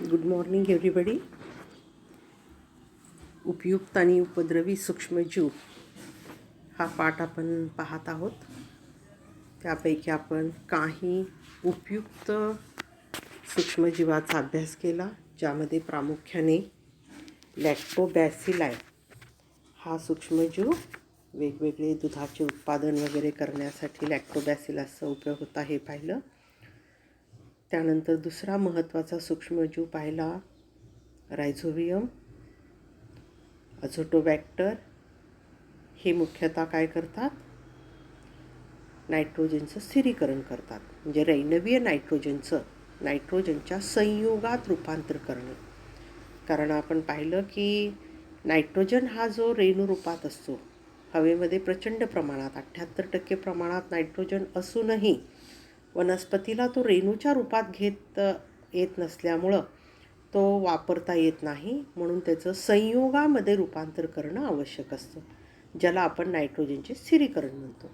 Good morning everybody. उपयुक्त आणि उपद्रवी सूक्ष्मजीव हा पाठ आपण पाहत आहोत. त्यापैकी आपण काही उपयुक्त सूक्ष्मजीवाचा अभ्यास केला, ज्यामध्ये प्रामुख्याने लॅक्टोबॅसिलाई हा सूक्ष्मजीव वेगवेगळे दुधाचे उत्पादन वगैरे करण्यासाठी लॅक्टोबॅसिलसचा उपयोग होता हे पाहिलं. त्यानंतर दुसरा महत्त्वाचा सूक्ष्मजीव पाहिला रायझोबियम. अझोटोबॅक्टर हे मुख्यतः काय करतात? नायट्रोजनचं स्थिरीकरण करतात, म्हणजे रैनवीय नायट्रोजनच्या संयुगात रूपांतर करणे. कारण आपण पाहिलं की नायट्रोजन हा जो रेणुरूपात असतो, हवेमध्ये प्रचंड प्रमाणात 78% प्रमाणात नायट्रोजन असूनही वनस्पतीला तो रेणूच्या रूपात घेत येत नसल्यामुळं तो वापरता येत नाही, म्हणून त्याचं संयोगामध्ये रूपांतर करणं आवश्यक असतं, ज्याला आपण नायट्रोजनचे स्थिरीकरण म्हणतो.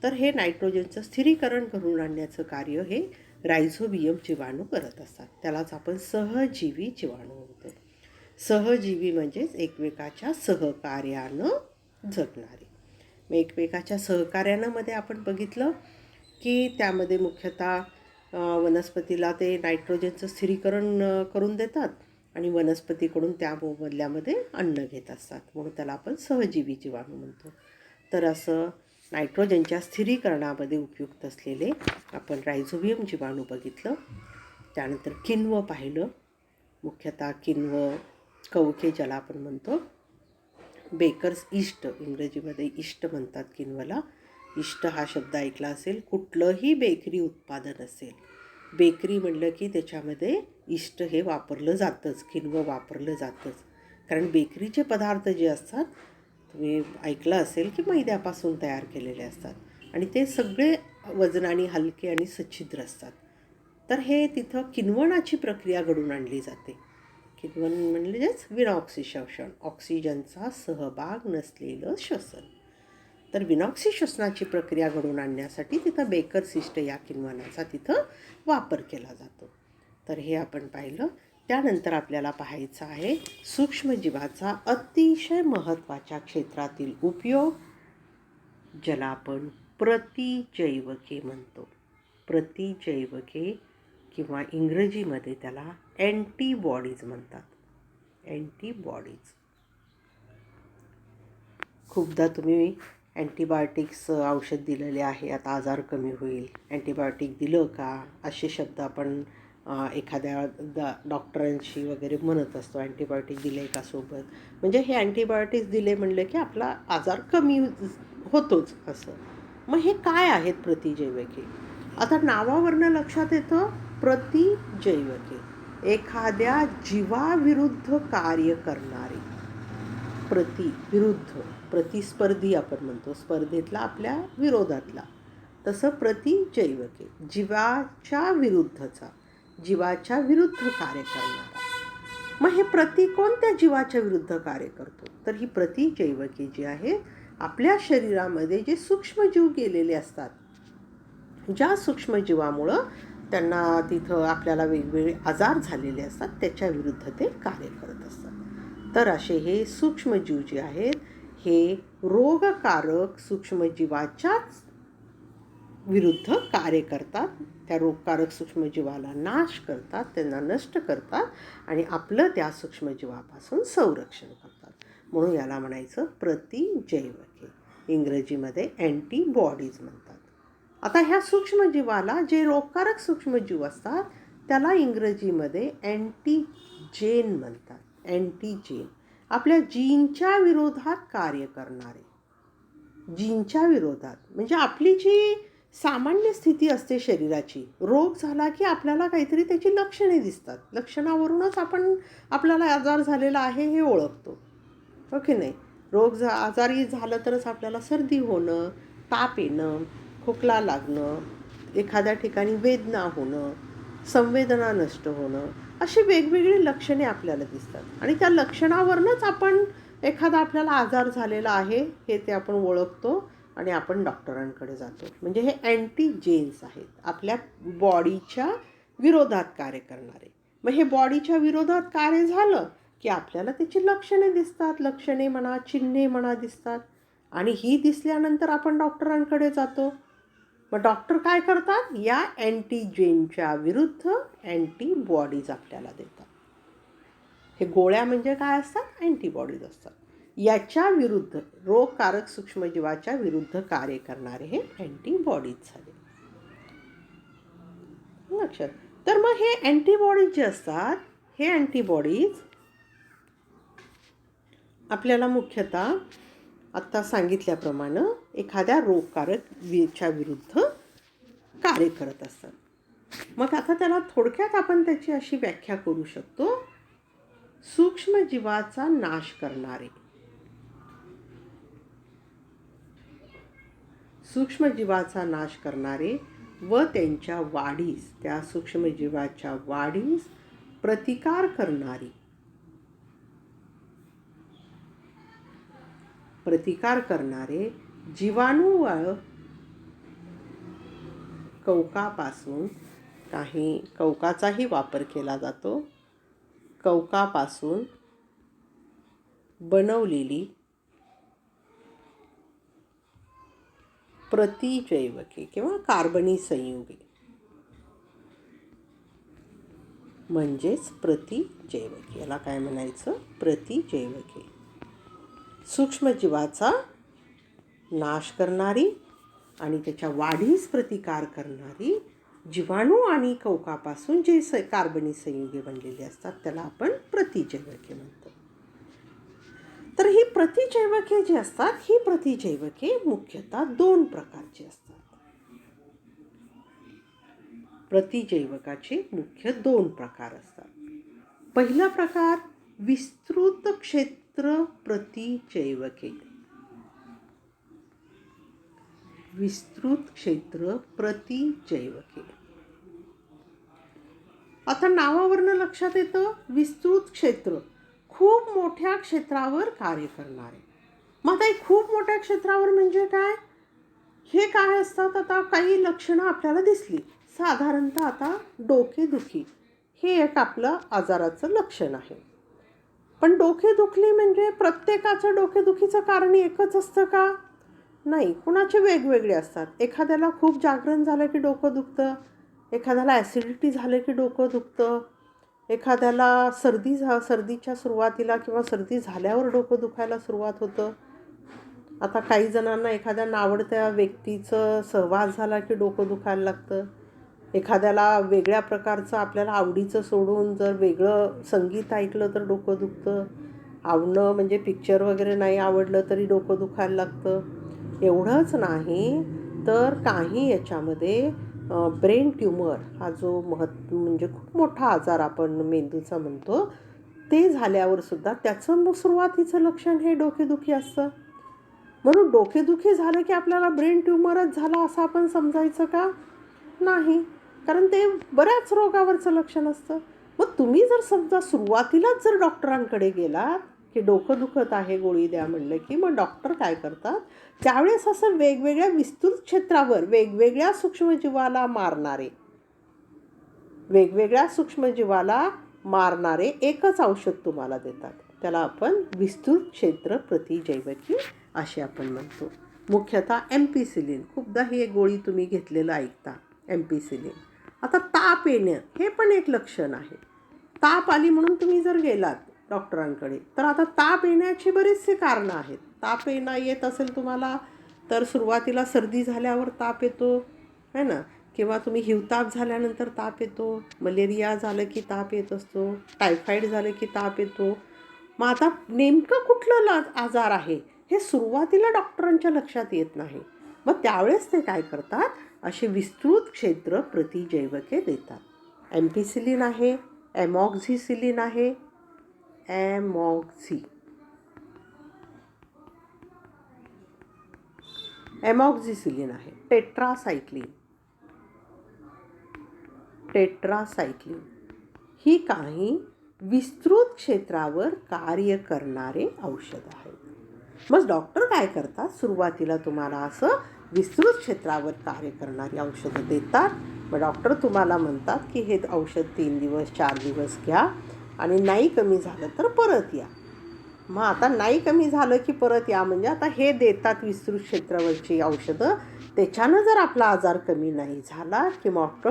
तर हे नायट्रोजनचं स्थिरीकरण करून आणण्याचं कार्य हे रायझोबियम जीवाणू करत असतात. त्यालाच आपण सहजीवी जीवाणू म्हणतो. सहजीवी म्हणजेच एकमेकाच्या सहकार्यानं जगणारे. मग एकमेकाच्या सहकार्यानं मध्ये आपण बघितलं की त्यामध्ये मुख्यतः वनस्पतीला ते नायट्रोजनचं स्थिरीकरण करून देतात आणि वनस्पतीकडून त्या बदल्यामध्ये अन्न घेत असतात, म्हणून त्याला आपण सहजीवी जीवाणू म्हणतो. तर असं नायट्रोजनच्या स्थिरीकरणामध्ये उपयुक्त असलेले आपण रायझोबियम जीवाणू बघितलं. त्यानंतर किण्व पाहिलं. मुख्यतः किण्व, कवके ज्याला आपण म्हणतो, बेकर्स ईस्ट, इंग्रजीमध्ये ईस्ट म्हणतात किण्वला. ईस्ट हा शब्द ऐकला असेल. कुठलंही बेकरी उत्पादन असेल, बेकरी म्हणलं की त्याच्यामध्ये ईस्ट हे वापरलं जातंच, किण्व वापरलं जातंच. कारण बेकरीचे पदार्थ जे असतात, तुम्ही ऐकलं असेल की मैद्यापासून तयार केलेले असतात आणि ते सगळे वजनाने हलके आणि सच्छिद्र असतात. तर हे तिथं किण्वनाची प्रक्रिया घडून आणली जाते. किण्वन म्हणजेच विनॉक्सी श्वसन, ऑक्सिजनचा सहभाग नसलेलं श्वसन. तर विनॉक्सी श्वसनाची प्रक्रिया घडून आणण्यासाठी तिथं बेकर्स ईस्ट या किण्वनाचा तिथं वापर केला जातो. तर हे आपण पाहिलं. त्यानंतर आपल्याला पाहायचं आहे सूक्ष्मजीवाचा अतिशय महत्त्वाच्या क्षेत्रातील उपयोग, ज्याला आपण प्रतिजैवके म्हणतो. प्रतिजैवके किंवा इंग्रजीमध्ये त्याला अँटीबॉडीज म्हणतात. अँटीबॉडीज. खूपदा तुम्ही अँटीबायोटिक्स औषध दिलेले आहे, आता आजार कमी होईल, अँटीबायोटिक दिलं का, असे शब्द आपण एखाद्या डॉक्टरांशी वगैरे म्हणत असतो. अँटीबायोटिक दिले का सोबत, म्हणजे हे अँटीबायोटिक्स दिले म्हणलं की आपला आजार कमी होतोच असं. मग हे काय आहेत प्रतिजैवके? आता नावावरनं लक्षात येतं प्रतिजैवके, एखाद्या जीवाविरुद्ध कार्य करणारे. विरुद्ध, प्रतिस्पर्धी आपण म्हणतो, स्पर्धेतला आपल्या विरोधातला. तसं प्रतिजैवके जीवाच्या विरुद्धचा, जीवाच्या विरुद्ध कार्य करणारा. मग हे कोणत्या जीवाच्या विरुद्ध कार्य करतो? तर ही प्रतिजैवके जी आहे, आपल्या शरीरामध्ये जे सूक्ष्मजीव गेलेले असतात, ज्या सूक्ष्मजीवामुळं त्यांना तिथं आपल्याला वेगवेगळे आजार झालेले असतात, त्याच्या विरुद्ध ते कार्य करत असतात. तर असे हे सूक्ष्मजीव जे आहेत, हे रोगकारक सूक्ष्मजीवाच्याच विरुद्ध कार्य करतात. त्या रोगकारक सूक्ष्मजीवाला नाश करतात, त्यांना नष्ट करतात आणि आपलं त्या सूक्ष्मजीवापासून संरक्षण करतात. म्हणून याला म्हणायचं प्रतिजैवके, इंग्रजीमध्ये अँटीबॉडीज म्हणतात. आता ह्या सूक्ष्मजीवाला जे रोगकारक सूक्ष्मजीव असतात, त्याला इंग्रजीमध्ये अँटीजेन म्हणतात. अँटीजेन, आपल्या जीनच्या विरोधात कार्य करणारे. जीनच्या विरोधात म्हणजे आपली जी सामान्य स्थिती असते शरीराची, रोग झाला की आपल्याला काहीतरी त्याची लक्षणे दिसतात, लक्षणावरूनच आपण आपल्याला आजार झालेला आहे हे ओळखतो, हो की नाही? आजारी झालं तरच आपल्याला सर्दी होणं, ताप येणं, खोकला लागणं, एखाद्या ठिकाणी वेदना होणं, संवेदना नष्ट होणं, अशी वेगवेगळी लक्षणे आपल्याला दिसतात आणि त्या लक्षणावरूनच आपण एखादा आपल्याला आजार झालेला आहे हे ते आपण ओळखतो आणि आपण डॉक्टरांकडे जातो. म्हणजे हे अँटीजेन्स आहेत, आपल्या बॉडीच्या विरोधात कार्य करणारे. मग हे बॉडीच्या विरोधात कार्य झालं की आपल्याला त्याची लक्षणे दिसतात, लक्षणे म्हणा, चिन्हे म्हणा दिसतात. आणि ही दिसल्यानंतर आपण डॉक्टरांकडे जातो. मग डॉक्टर काय करतात? या अँटीजेनच्या विरुद्ध अँटीबॉडीज आपल्याला देतात. हे गोळ्या म्हणजे काय असतात? अँटीबॉडीज असतात. याच्या विरुद्ध, रोगकारक सूक्ष्मजीवाच्या विरुद्ध कार्य करणारे हे अँटीबॉडीज झाले. लक्षात. तर मग हे अँटीबॉडीज जे असतात, हे अँटीबॉडीज आपल्याला मुख्यतः आत्ता सांगितल्याप्रमाणे एखाद्या रोगकारकच्या विरुद्ध कार्य करत असतात. मग आता त्याला थोडक्यात आपण त्याची अशी व्याख्या करू शकतो: सूक्ष्मजीवाचा नाश करणारे, सूक्ष्मजीवाचा नाश करणारे व त्यांच्या वाढीस, त्या सूक्ष्मजीवाच्या वाढीस प्रतिकार करणारी, प्रतिकार करणारे जीवाणू व कवकापासून, काही कवकाचाही वापर केला जातो, कवकापासून बनवलेली प्रतिजैवके किंवा कार्बनी संयुगे म्हणजेच प्रतिजैवके. याला काय म्हणायचं? प्रतिजैवके. सूक्ष्मजीवाचा नाश करणारी आणि त्याच्या वाढीस प्रतिकार करणारी जीवाणू आणि कवकापासून जे कार्बनी संयुगे बनलेली असतात त्याला आपण प्रतिजैवके म्हणतो. तर ही प्रतिजैवके जी असतात, ही प्रतिजैवके मुख्यतः 2 प्रकारची असतात. प्रतिजैवकाचे मुख्य 2 प्रकार असतात. पहिला प्रकार विस्तृत क्षेत्र प्रतिजैवके. विस्तृत क्षेत्र प्रतिजैवके. आता नावावरनं लक्षात येतं, विस्तृत क्षेत्र, खूप मोठ्या क्षेत्रावर कार्य करणारे. मग आता खूप मोठ्या क्षेत्रावर म्हणजे काय? हे काय असतात? आता काही लक्षणं आपल्याला दिसली. साधारणतः आता डोकेदुखी हे एक आपलं आजाराचं लक्षण आहे. पण डोकेदुखी म्हणजे प्रत्येकाचं डोकेदुखीचं कारण एकच असतं का? नाही, कुणाचे वेगवेगळे असतात. एखाद्याला खूप जागरण झालं की डोकं दुखतं, एखाद्याला ॲसिडिटी झालं की डोकं दुखतं, एखाद्याला सर्दीच्या सुरुवातीला किंवा सर्दी झाल्यावर डोकं दुखायला सुरुवात होतं. आता काही जणांना एखाद्या नावडत्या व्यक्तीचं सहवास झाला की डोकं दुखायला लागतं. एखाद्याला वेगळ्या प्रकारचं आपल्याला आवडीचं सोडून जर वेगळं संगीत ऐकलं तर डोकं दुखतं. आवडणं म्हणजे पिक्चर वगैरे नाही आवडलं तरी डोकं दुखायला लागतं. एवढंच नाही तर काही याच्यामध्ये ब्रेन ट्यूमर हा जो म्हणजे खूप मोठा आजार आपण मेंदूचा म्हणतो, ते झाल्यावर सुद्धा त्याचं सुरुवातीचं लक्षण हे डोकेदुखी असतं. म्हणून डोकेदुखी झालं की आपल्याला ब्रेन ट्यूमरच झाला असं आपण समजायचं का? नाही, कारण ते बऱ्याच रोगावरचं लक्षण असतं. मग तुम्ही जर समजा सुरुवातीलाच जर डॉक्टरांकडे गेलात की डोकं दुखत आहे, गोळी द्या म्हणलं की मग डॉक्टर काय करतात? त्यावेळेस असं वेगवेगळ्या विस्तृत क्षेत्रावर वेगवेगळ्या सूक्ष्मजीवाला मारणारे एकच औषध तुम्हाला देतात. त्याला आपण विस्तृत क्षेत्र प्रतिजैवकी असे आपण म्हणतो. मुख्यतः एम्पिसिलिन, खूपदा ही एक गोळी तुम्ही घेतलेलं ऐकता, एम्पिसिलिन. आता ताप येणं हे पण एक लक्षण आहे. ताप आली म्हणून तुम्ही जर गेलात डॉक्टरांकडे तर आता ताप येण्याची बरीचशी कारणं आहेत. ताप येत असेल तुम्हाला तर सुरुवातीला सर्दी झाल्यावर ताप येतो, है ना, किंवा तुम्ही हिवताप झाल्यानंतर ताप येतो, मलेरिया झालं की ताप येत असतो, टायफॉईड झालं की ताप येतो. मग आता नेमकं कुठलं आजार आहे हे सुरुवातीला डॉक्टरांच्या लक्षात येत नाही. मग त्यावेळेस ते काय करतात? असे विस्तृत क्षेत्र प्रतिजैवके देतात. एम्पिसिलिन आहे, एमॉक्झिसिलिन आहे, एमॉक्झिसिलिन आहे, टेट्रासाइक्लिन ही काही विस्तृत क्षेत्रावर कार्य करणारे औषध आहेत. मग डॉक्टर काय करतात? सुरुवातीला तुम्हाला असं विस्तृत क्षेत्रावर कार्य करणारी औषधं देतात. मग डॉक्टर तुम्हाला म्हणतात की हे औषध 3 दिवस 4 दिवस घ्या आणि नाही कमी झालं तर परत या. मग आता नाही कमी झालं की परत या म्हणजे आता हे देतात विस्तृत क्षेत्रावरची औषधं. त्याच्यानं जर आपला आजार कमी नाही झाला की मग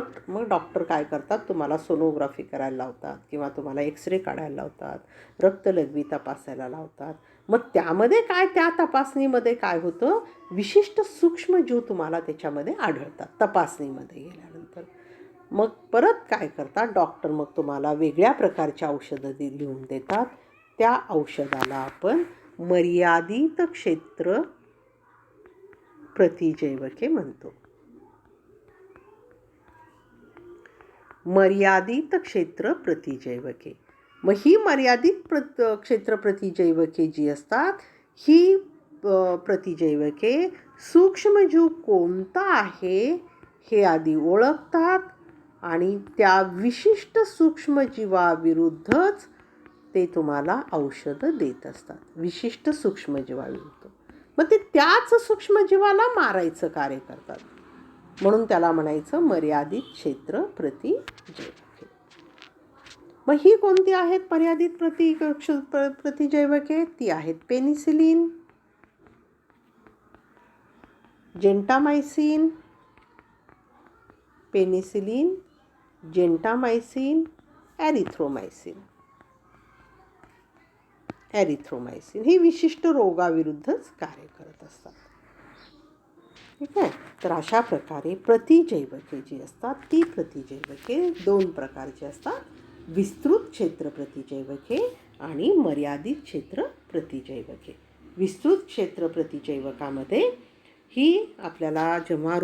डॉक्टर काय करतात, तुम्हाला सोनोग्राफी करायला लावतात किंवा तुम्हाला एक्सरे काढायला लावतात, रक्तलघवी तपासायला लावतात. मग त्यामध्ये काय, त्या तपासणीमध्ये काय होतं, विशिष्ट सूक्ष्मजीव तुम्हाला त्याच्यामध्ये आढळतात तपासणीमध्ये गेल्यानंतर. मग परत काय करतात डॉक्टर, मग तुम्हाला वेगळ्या प्रकारच्या औषधं लिहून देतात. त्या औषधाला आपण मर्यादित क्षेत्र प्रतिजैवके म्हणतो. मर्यादित क्षेत्र प्रतिजैवके. मग ही मर्यादित क्षेत्र प्रतिजैवके जी असतात, ही प्रतिजैवके सूक्ष्मजीव कोणता आहे हे आधी ओळखतात आणि त्या विशिष्ट सूक्ष्मजीवाविरुद्धच ते तुम्हाला औषधं देत असतात, विशिष्ट सूक्ष्मजीवाविरुद्ध. मग ते त्याच सूक्ष्मजीवाला मारायचं कार्य करतात, म्हणून त्याला म्हणायचं मर्यादित क्षेत्र प्रतिजैवके. मग ही कोणती आहेत मर्यादित प्रतिजैवके? ती आहेत पेनिसिलिन, जेंटामायसिन, पेनिसिलिन, जेंटामायसिन, एरिथ्रोमायसिन. ही विशिष्ट रोगाविरुद्धच कार्य करत असतात. ठीक आहे. तर अशा प्रकारे प्रतिजैवके जी असतात ती प्रतिजैवके 2 प्रकारची असतात, विस्तृत क्षेत्र प्रतिजैवके आणि मर्यादित क्षेत्र प्रतिजैवके. विस्तृत क्षेत्र प्रतिजैवकामध्ये ही आपल्याला जेव्हा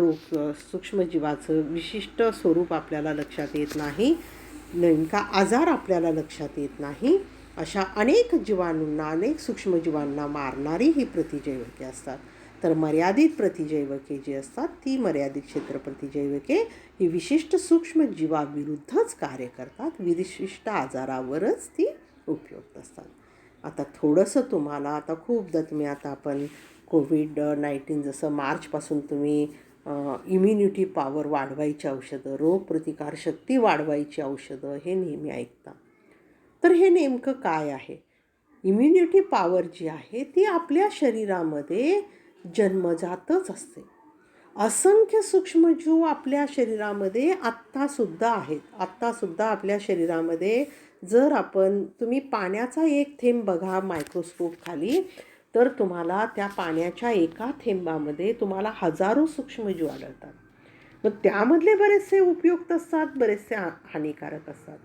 सूक्ष्मजीवाचं विशिष्ट स्वरूप आपल्याला लक्षात येत नाही, नेमका आजार आपल्याला लक्षात येत नाही, अशा अनेक जीवाणूंना, अनेक सूक्ष्मजीवांना मारणारी ही प्रतिजैवके असतात. तर मर्यादित प्रतिजैवके जी असतात ती मर्यादित क्षेत्र प्रतिजैवके ही विशिष्ट सूक्ष्मजीवाविरुद्धच कार्य करतात, विशिष्ट आजारावरच ती उपयुक्त असतात. आता थोडंसं तुम्हाला, आता खूपदा तुम्ही, आता आपण कोविड-19 जसं मार्चपासून तुम्ही इम्युनिटी पॉवर वाढवायची औषधं, रोगप्रतिकारशक्ती वाढवायची औषधं हे नेहमी ऐकता. तर हे नेमकं काय आहे? इम्युनिटी पॉवर जी आहे ती आपल्या शरीरामध्ये जन्मजातच असते. असंख्य सूक्ष्मजीव आपल्या शरीरामध्ये आत्तासुद्धा आहेत. आत्तासुद्धा आपल्या शरीरामध्ये जर तुम्ही पाण्याचा एक थेंब बघा मायक्रोस्कोप खाली, तर तुम्हाला त्या पाण्याच्या एका थेंबामध्ये तुम्हाला हजारो सूक्ष्मजीव आढळतात. मग त्यामधले बरेचसे उपयुक्त असतात, बरेचसे हानिकारक असतात.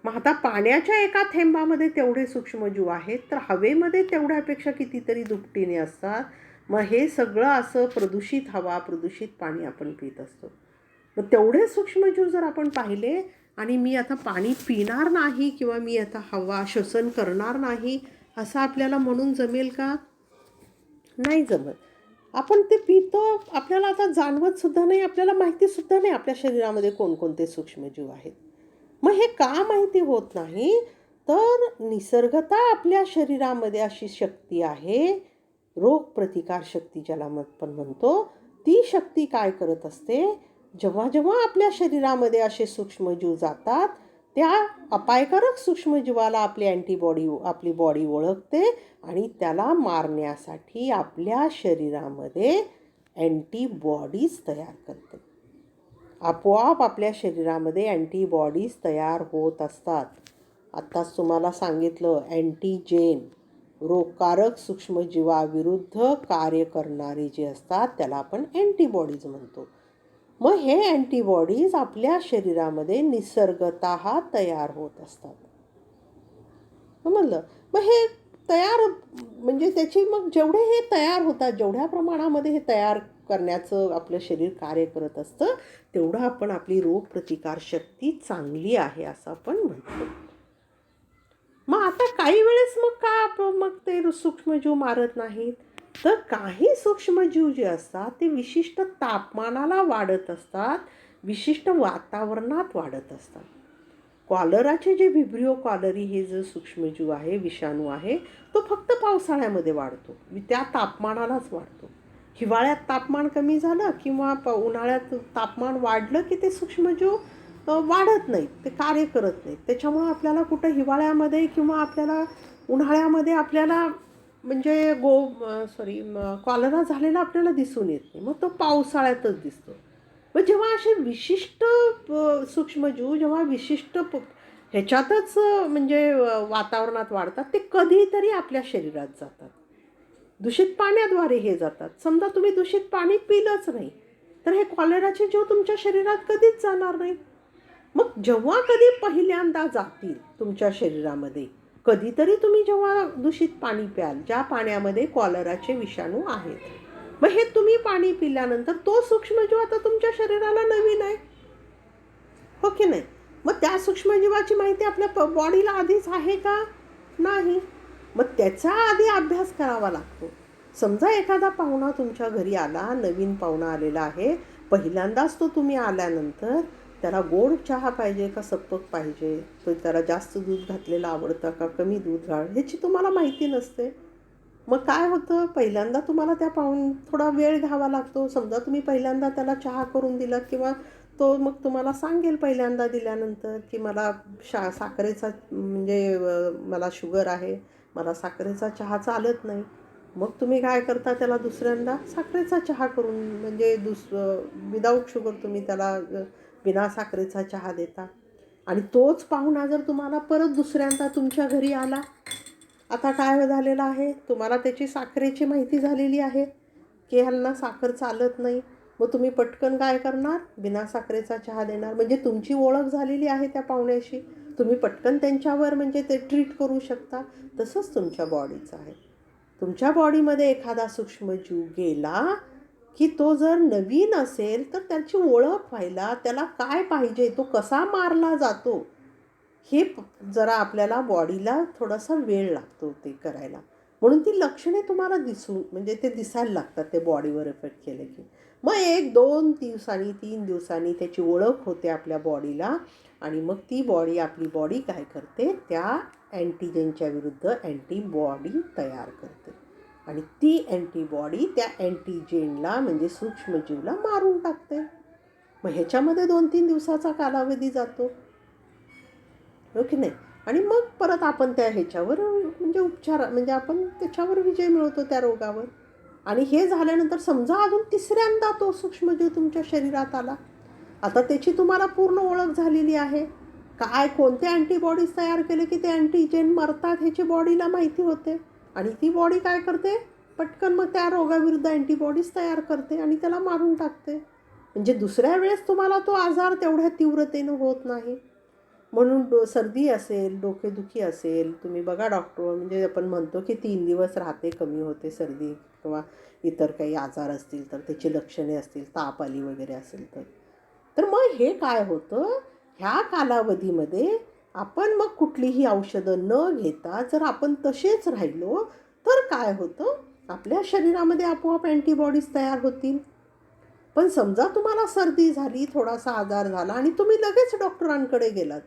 मग आता पाण्याच्या एका थेंबामध्ये तेवढे सूक्ष्मजीव आहेत, तर हवेमध्ये तेवढ्यापेक्षा कितीतरी दुपटीने असतात. मग हे सगळं असं प्रदूषित हवा, प्रदूषित पाणी आपण पित असतो. मग तेवढे सूक्ष्मजीव जर आपण पाहिले आणि मी आता पाणी पिणार नाही किंवा मी आता हवा श्वसन करणार नाही असं आपल्याला म्हणून जमेल का? नाही जमत. आपण ते पितो, आपल्याला आता जाणवतसुद्धा नाही, आपल्याला माहितीसुद्धा नाही आपल्या शरीरामध्ये कोणकोणते सूक्ष्मजीव आहेत. मग हे का माहिती होत नाही? तर निसर्गतः आपल्या शरीरामध्ये अशी शक्ती आहे, रोगप्रतिकारशक्ती ज्याला आपण म्हणतो, ती शक्ती काय करत असते, जेव्हा जेव्हा आपल्या शरीरामध्ये असे सूक्ष्मजीव जातात, त्या अपायकारक सूक्ष्मजीवाला आपली बॉडी ओळखते आणि त्याला मारण्यासाठी आपल्या शरीरामध्ये अँटीबॉडीज तयार करते. आपोआप आपल्या शरीरामध्ये अँटीबॉडीज तयार होत असतात. आत्ताच तुम्हाला सांगितलं, अँटीजेन, रोगकारक सूक्ष्मजीवाविरुद्ध कार्य करणारे जे असतात त्याला आपण अँटीबॉडीज म्हणतो. मग हे अँटीबॉडीज आपल्या शरीरामध्ये निसर्गतः तयार होत असतात. समजलं? मग हे तयार म्हणजे त्याची, मग जेवढे हे तयार होतात, जेवढ्या प्रमाणामध्ये हे तयार करण्याचं आपलं शरीर कार्य करत असतं, तेवढं आपण आपली रोगप्रतिकारशक्ती चांगली आहे असं आपण म्हणतो. मग आता काही वेळेस मग ते सूक्ष्मजीव मारत नाहीत, तर काही सूक्ष्मजीव जे असतात ते विशिष्ट तापमानाला वाढत असतात, विशिष्ट वातावरणात वाढत असतात. कॉलराचे जे व्हिब्रिओ कॉलरी हे जो सूक्ष्मजीव आहे, विषाणू आहे, तो फक्त पावसाळ्यामध्ये वाढतो, त्या तापमानालाच वाढतो. हिवाळ्यात तापमान कमी झालं किंवा उन्हाळ्यात तापमान वाढलं की ते सूक्ष्मजीव वाढत नाहीत, ते कार्य करत नाहीत. त्याच्यामुळं आपल्याला कुठं हिवाळ्यामध्ये किंवा आपल्याला उन्हाळ्यामध्ये आपल्याला म्हणजे कॉलरा झालेला आपल्याला दिसून येत नाही. मग तो पावसाळ्यातच दिसतो. मग जेव्हा असे विशिष्ट सूक्ष्मजीव जेव्हा विशिष्ट ह्याच्यातच म्हणजे वातावरणात वाढतात, ते कधीतरी आपल्या शरीरात जातात. दूषित पाण्याद्वारे हे जातात. समजा तुम्ही दूषित पाणी पिलंच नाही, तर हे कॉलराचे जीव तुमच्या शरीरात कधीच जाणार नाही. मग जेव्हा कधी पहिल्यांदा जातील तुमच्या शरीरामध्ये, कधीतरी तुम्ही जेव्हा दूषित पाणी प्याल, ज्या पाण्यामध्ये कॉलराचे विषाणू आहेत, मग हे तुम्ही पाणी पिल्यानंतर तो सूक्ष्मजीव आता तुमच्या शरीराला नवीन आहे, हो की नाही? मग त्या सूक्ष्मजीवाची माहिती आपल्या बॉडीला आधीच आहे का? नाही. मग त्याचा आधी अभ्यास करावा लागतो. समजा एखादा पाहुणा तुमच्या घरी आला, नवीन पाहुणा आलेला आहे, पहिल्यांदाच तो तुम्ही आल्यानंतर त्याला गोड चहा पाहिजे का सप्पक पाहिजे, तो त्याला जास्त दूध घातलेलं आवडतं का कमी दूध घाल, ह्याची तुम्हाला माहिती नसते. मग काय होतं, पहिल्यांदा तुम्हाला त्या थोडा वेळ घ्यावा लागतो. समजा तुम्ही पहिल्यांदा त्याला चहा करून दिलात किंवा तो मग तुम्हाला सांगेल पहिल्यांदा दिल्यानंतर की मला साखरेचा म्हणजे मला शुगर आहे, मला साखरेचा चहा चालत नाही. मग तुम्ही काय करता, त्याला दुसऱ्यांदा साखरेचा चहा करून म्हणजे विदाऊट शुगर तुम्ही त्याला बिना साखरेचा चहा देता. आणि तोच पाहुणा जर तुम्हाला परत दुसऱ्यांदा तुमच्या घरी आला, आता काय झालेलं आहे, तुम्हाला त्याची साखरेची माहिती झालेली आहे की ह्यांना साखर चालत नाही. मग तुम्ही पटकन काय करणार, बिना साखरेचा चहा देणार. म्हणजे तुमची ओळख झालेली आहे त्या पाहुण्याशी, तुम्ही पटकन त्यांच्यावर म्हणजे ते ट्रीट करू शकता. तसंच तुमच्या बॉडीचं आहे. तुमच्या बॉडीमध्ये एखादा सूक्ष्मजीव गेला की तो जर नवीन असेल तर त्याची ओळख व्हायला त्याला काय पाहिजे, तो कसा मारला जातो, हे जरा आपल्याला बॉडीला थोडासा वेळ लागतो ते करायला. म्हणून ती लक्षणे तुम्हाला म्हणजे ते दिसायला लागतात ते बॉडीवर इफेक्ट केले की. मग 1-2 दिवसांनी 3 दिवसांनी त्याची ओळख होते आपल्या बॉडीला. आणि मग ती आपली बॉडी काय करते, त्या अँटीजेनच्या विरुद्ध अँटीबॉडी तयार करते. आणि ती अँटीबॉडी त्या अँटीजेनला म्हणजे सूक्ष्मजीवला मारून टाकते. मग ह्याच्यामध्ये 2-3 दिवसाचा कालावधी जातो, हो की नाही? आणि मग परत आपण त्या ह्याच्यावर म्हणजे उपचार म्हणजे आपण त्याच्यावर विजय मिळवतो त्या रोगावर. आणि हे झाल्यानंतर समजा अजून तिसऱ्यांदा तो सूक्ष्मजीव तुमच्या शरीरात आला, आता त्याची तुम्हाला पूर्ण ओळख झालेली आहे. काय कोणते अँटीबॉडीज तयार केले की ते अँटीजेन मरतात ह्याची बॉडीला माहिती होते. आणि ती बॉडी काय करते, पटकन मग त्या रोगाविरुद्ध अँटीबॉडीज तयार करते आणि त्याला मारून टाकते. म्हणजे दुसऱ्या वेळेस तुम्हाला तो आजार तेवढ्या तीव्रतेनं होत नाही. म्हणून सर्दी असेल, डोकेदुखी असेल, तुम्ही बघा डॉक्टर म्हणजे आपण म्हणतो की 3 दिवस राहते, कमी होते सर्दी किंवा इतर काही आजार असतील तर त्याची लक्षणे असतील, ताप आली वगैरे असेल तर. तर मग हे काय होतं, ह्या कालावधीमध्ये आपण मग कुठलीही औषधं न घेता जर आपण तसेच राहिलो तर काय होतं, आपल्या शरीरामध्ये आपोआप अँटीबॉडीज तयार होतील. पण समजा तुम्हाला सर्दी झाली, थोडासा आजार झाला आणि तुम्ही लगेच डॉक्टरांकडे गेलात,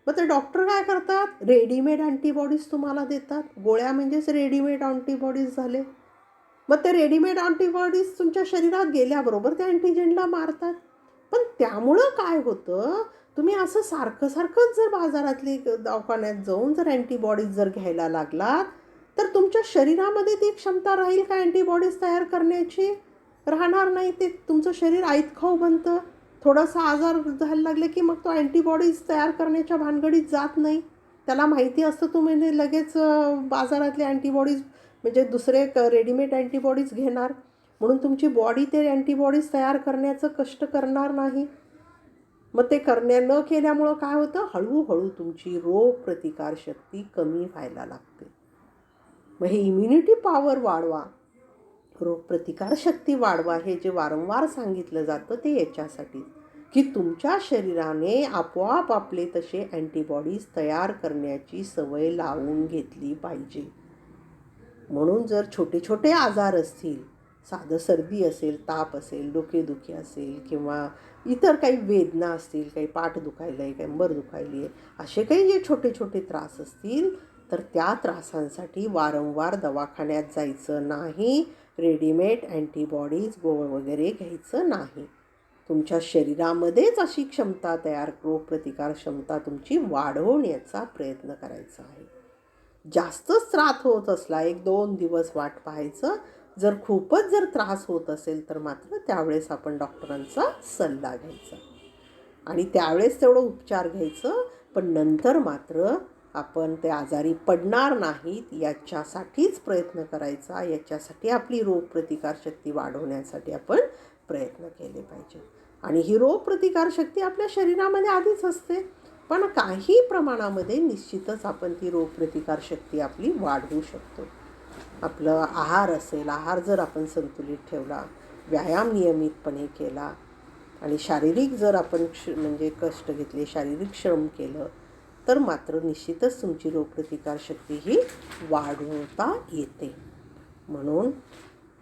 मग ते डॉक्टर काय करतात, रेडीमेड अँटीबॉडीज तुम्हाला देतात. गोळ्या म्हणजेच रेडीमेड अँटीबॉडीज झाले. मग ते रेडीमेड अँटीबॉडीज तुमच्या शरीरात गेल्याबरोबर त्या अँटीजेनला मारतात. पण त्यामुळं काय होतं, तुम्ही असं सारखं सारखंच जर बाजारातली दवाखान्यात जाऊन जर अँटीबॉडीज जर घ्यायला लागलात, तर तुमच्या शरीरामध्ये ती क्षमता राहील का अँटीबॉडीज तयार करण्याची? राहणार नाही. ते तुमचं शरीर आईतखाऊ बनतं. थोडासा आजार झायला लागले की मग तो अँटीबॉडीज तयार करण्याच्या भानगडीत जात नाही. त्याला माहिती असतं तुम्ही लगेच बाजारातले अँटीबॉडीज म्हणजे दुसरे रेडीमेड अँटीबॉडीज घेणार. म्हणून तुमची बॉडी ते अँटीबॉडीज तयार करण्याचं कष्ट करणार नाही. मग ते न केल्यामुळं काय होतं, हळूहळू तुमची रोगप्रतिकारशक्ती कमी व्हायला लागते. मग हे इम्युनिटी पॉवर वाढवा, रोगप्रतिकारशक्ती वाढवा, हे जे वारंवार सांगितलं जातं ते याच्यासाठी की तुमच्या शरीराने आपोआप आपले तसे अँटीबॉडीज तयार करण्याची सवय लावून घेतली पाहिजे. म्हणून जर छोटे छोटे आजार असतील, साधं सर्दी असेल, ताप असेल, डोकेदुखी असेल किंवा इतर काही वेदना असतील, काही पाठ दुखायला आहे, कंबर दुखायली आहे, असे काही जे छोटे छोटे त्रास असतील तर त्या त्रासांसाठी वारंवार दवाखान्यात जायचं नाही. रेडीमेड अँटीबॉडीज गोळ वगैरे घ्यायचं नाही. तुमच्या शरीरामध्येच अशी क्षमता रोगप्रतिकार क्षमता तुमची वाढवण्याचा प्रयत्न करायचा आहे. जास्तच त्रास होत असला 1-2 दिवस वाट पाहायचं. जर खूपच जर त्रास होत असेल तर मात्र त्यावेळेस आपण डॉक्टरांचा सल्ला घ्यायचा आणि त्यावेळेस तेवढं उपचार घ्यायचं. पण नंतर मात्र आपण ते आजारी पडणार नाहीत याच्यासाठीच प्रयत्न करायचा. याच्यासाठी आपली रोगप्रतिकारशक्ती वाढवण्यासाठी आपण प्रयत्न केले पाहिजे. आणि ही रोगप्रतिकारशक्ती आपल्या शरीरामध्ये आधीच असते, पण काही प्रमाणामध्ये निश्चितच आपण ती रोगप्रतिकारशक्ती आपली वाढवू शकतो. आपलं आहार असेल, आहार जर आपण संतुलित ठेवला, व्यायाम नियमितपणे केला आणि शारीरिक जर आपण म्हणजे कष्ट घेतले, शारीरिक श्रम केलं तर मात्र निश्चितच तुमची रोगप्रतिकारशक्ती ही वाढवता येते. म्हणून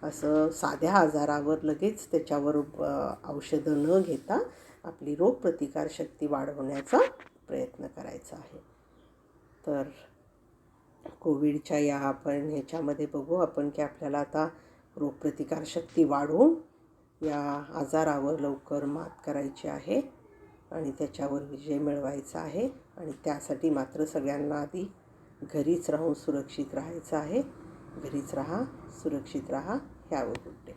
असं साध्या आजारावर लगेच त्याच्यावर औषधं न घेता आपली रोगप्रतिकारशक्ती वाढवण्याचा प्रयत्न करायचा आहे. तर कोविडच्या या आपण ह्याच्यामध्ये बघू आपण की आपल्याला आता रोगप्रतिकारशक्ती वाढवून या आजारावर लवकर मात करायची आहे आणि त्याच्यावर विजय मिळवायचा आहे. आणि त्यासाठी मात्र सगळ्यांना आधी घरीच राहून सुरक्षित राहायचं आहे. घरीच राहा, सुरक्षित राहा. Have a good day.